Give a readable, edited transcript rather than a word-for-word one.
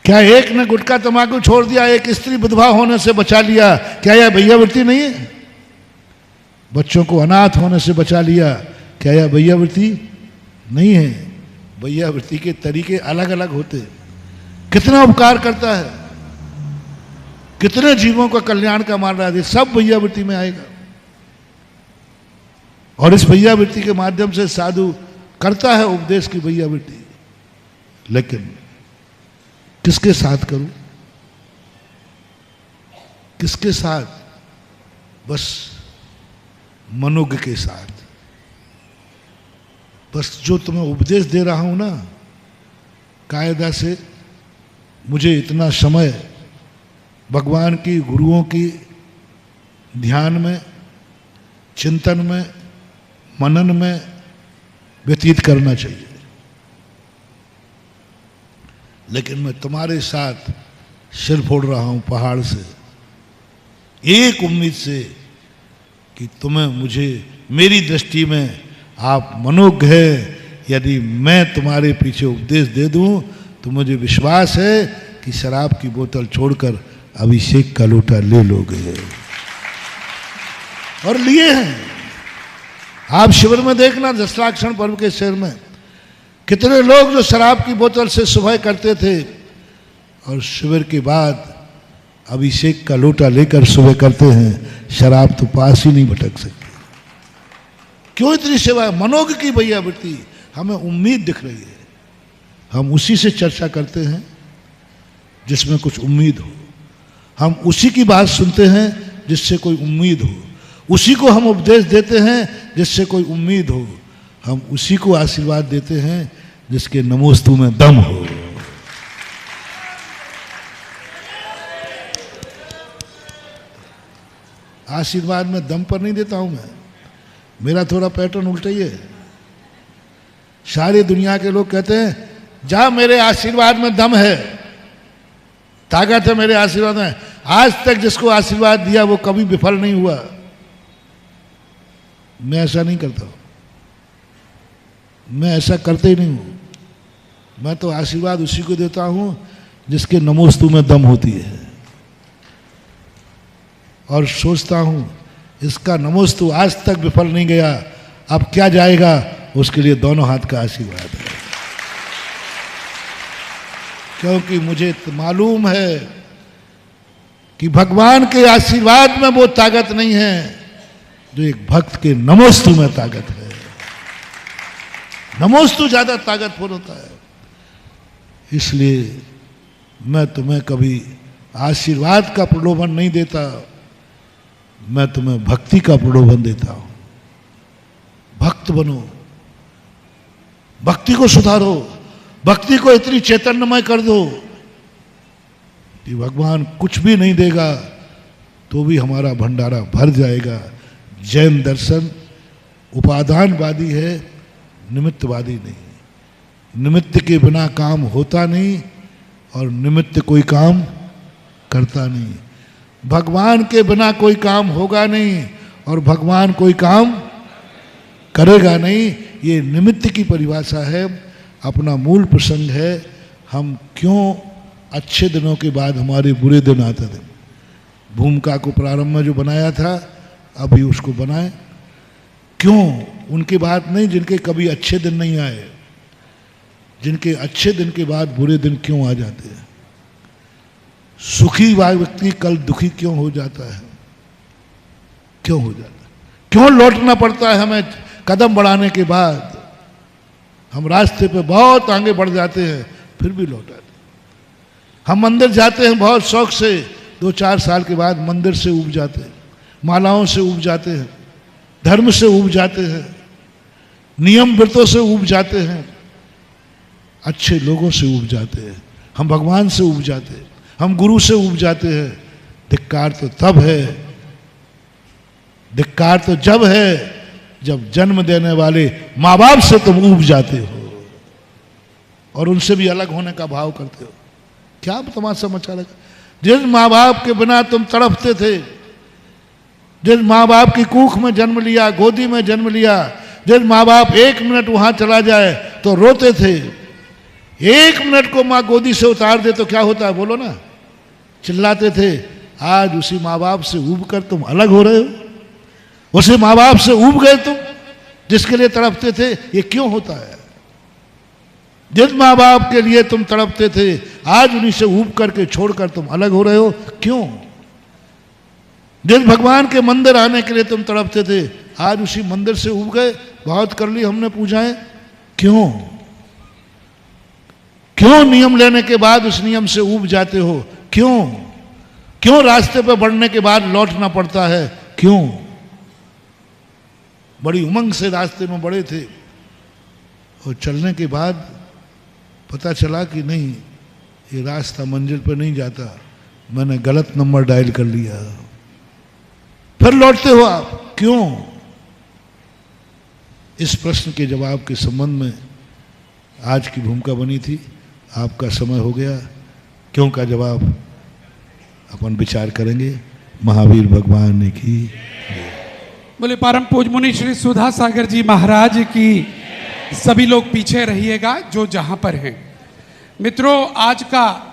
क्या एक ने गुटखा तंबाकू छोड़ दिया, एक स्त्री विधवा होने से बचा लिया, क्या यह भैयावृत्ति नहीं है? बच्चों को अनाथ होने से बचा लिया, क्या यह भैयावृत्ति नहीं है? भैयावृत्ति के तरीके अलग अलग होते हैं। कितना उपकार करता है, कितने जीवों का कल्याण का मान रहा है, सब भैयावृत्ति में आएगा। और इस भैयावृत्ति के माध्यम से साधु करता है उपदेश की भैयावृत्ति, लेकिन किसके साथ करूं, किसके साथ? बस मनोज्ञ के साथ। बस जो तुम्हें उपदेश दे रहा हूं ना, कायदा से मुझे इतना समय भगवान की, गुरुओं की ध्यान में, चिंतन में, मनन में व्यतीत करना चाहिए। लेकिन मैं तुम्हारे साथ सिर फोड़ रहा हूं पहाड़ से, एक उम्मीद से कि तुम्हें, मुझे, मेरी दृष्टि में आप मनोज्ञ है। यदि मैं तुम्हारे पीछे उपदेश दे दूं तो मुझे विश्वास है कि शराब की बोतल छोड़कर अभिषेक का लोटा ले लोगे। और लिए हैं। आप शिविर में देखना, दशराक्षण पर्व के शिविर में कितने लोग जो शराब की बोतल से सुबह करते थे और शिविर के बाद अभिषेक का लोटा लेकर सुबह करते हैं। शराब तो पास ही नहीं भटक सकती। क्यों इतनी सेवा? मनोज्ञ की भैयावृत्ति, हमें उम्मीद दिख रही है, हम उसी से चर्चा करते हैं जिसमें कुछ उम्मीद हो। हम उसी की बात सुनते हैं जिससे कोई उम्मीद हो। उसी को हम उपदेश देते हैं जिससे कोई उम्मीद हो। हम उसी को आशीर्वाद देते हैं जिसके नमोस्तु में दम हो। आशीर्वाद में दम पर नहीं देता हूं मैं। मेरा थोड़ा पैटर्न उल्टा ही है। सारी दुनिया के लोग कहते हैं जा मेरे आशीर्वाद में दम है, ताकत है मेरे आशीर्वाद में। आज तक जिसको आशीर्वाद दिया वो कभी विफल नहीं हुआ। मैं ऐसा नहीं करता हूं, मैं ऐसा करते ही नहीं हूं। मैं तो आशीर्वाद उसी को देता हूं जिसके नमोस्तु में दम होती है, और सोचता हूं इसका नमोस्तु आज तक विफल नहीं गया, अब क्या जाएगा, उसके लिए दोनों हाथ का आशीर्वाद है। क्योंकि मुझे मालूम है कि भगवान के आशीर्वाद में वो ताकत नहीं है जो एक भक्त के नमोस्तु में ताकत है। नमोस्तु ज्यादा ताकतवर होता है। इसलिए मैं तुम्हें कभी आशीर्वाद का प्रलोभन नहीं देता, मैं तुम्हें भक्ति का प्रलोभन देता हूं। भक्त बनो, भक्ति को सुधारो, भक्ति को इतनी चैतन्यमय कर दो कि भगवान कुछ भी नहीं देगा तो भी हमारा भंडारा भर जाएगा। जैन दर्शन उपादानवादी है, निमित्तवादी नहीं। निमित्त के बिना काम होता नहीं और निमित्त कोई काम करता नहीं। भगवान के बिना कोई काम होगा नहीं और भगवान कोई काम करेगा नहीं। ये निमित्त की परिभाषा है, अपना मूल प्रसंग है। हम क्यों अच्छे दिनों के बाद हमारे बुरे दिन आते थे। भूमिका को प्रारंभ में जो बनाया था अभी उसको बनाए। क्यों? उनकी बात नहीं जिनके कभी अच्छे दिन नहीं आए। जिनके अच्छे दिन के बाद बुरे दिन क्यों आ जाते हैं। सुखी व्यक्ति कल दुखी क्यों हो जाता है? क्यों हो जाता है? क्यों लौटना पड़ता है हमें कदम बढ़ाने के बाद? हम रास्ते पे बहुत आगे बढ़ जाते हैं फिर भी लौट आते। हम मंदिर जाते हैं बहुत शौक से, 2-4 साल के बाद मंदिर से ऊब जाते हैं, मालाओं से ऊब जाते हैं, धर्म से ऊब जाते हैं, नियम व्रतों से ऊब जाते हैं, अच्छे लोगों से ऊब जाते हैं, हम भगवान से ऊब जाते हैं, हम गुरु से ऊब जाते हैं। धिक्कार तो तब है, धिक्कार तो जब है जब जन्म देने वाले माँ बाप से तुम ऊब जाते हो और उनसे भी अलग होने का भाव करते हो। क्या तमाशा मचा लगा? जिस माँ बाप के बिना तुम तड़पते थे, जिस माँ बाप की कूख में जन्म लिया, गोदी में जन्म लिया, जिस माँ बाप 1 मिनट वहां चला जाए तो रोते थे, 1 मिनट को माँ गोदी से उतार दे तो क्या होता है, बोलो ना। चिल्लाते थे, आज उसी माँ बाप से ऊब कर तुम अलग हो रहे हो। उसी माँ बाप से ऊब गए तुम जिसके लिए तड़पते थे। ये क्यों होता है? जिस माँ बाप के लिए तुम तड़पते थे, आज उन्हीं से ऊब करके छोड़कर तुम अलग हो रहे हो, क्यों? जिस भगवान के मंदिर आने के लिए तुम तड़पते थे, आज उसी मंदिर से ऊब गए। बहुत कर ली हमने पूजाएं, क्यों? क्यों नियम लेने के बाद उस नियम से ऊब जाते हो? क्यों? क्यों रास्ते पर बढ़ने के बाद लौटना पड़ता है? क्यों? बड़ी उमंग से रास्ते में बढ़े थे और चलने के बाद पता चला कि नहीं, ये रास्ता मंजिल पर नहीं जाता, मैंने गलत नंबर डायल कर लिया। फिर लौटते हो आप, क्यों? इस प्रश्न के जवाब के संबंध में आज की भूमिका बनी थी। आपका समय हो गया, क्यों का जवाब अपन विचार करेंगे। महावीर भगवान ने की। बोले परम पूज्य मुनि श्री सुधा सागर जी महाराज की। सभी लोग पीछे रहिएगा जो जहां पर हैं। मित्रों, आज का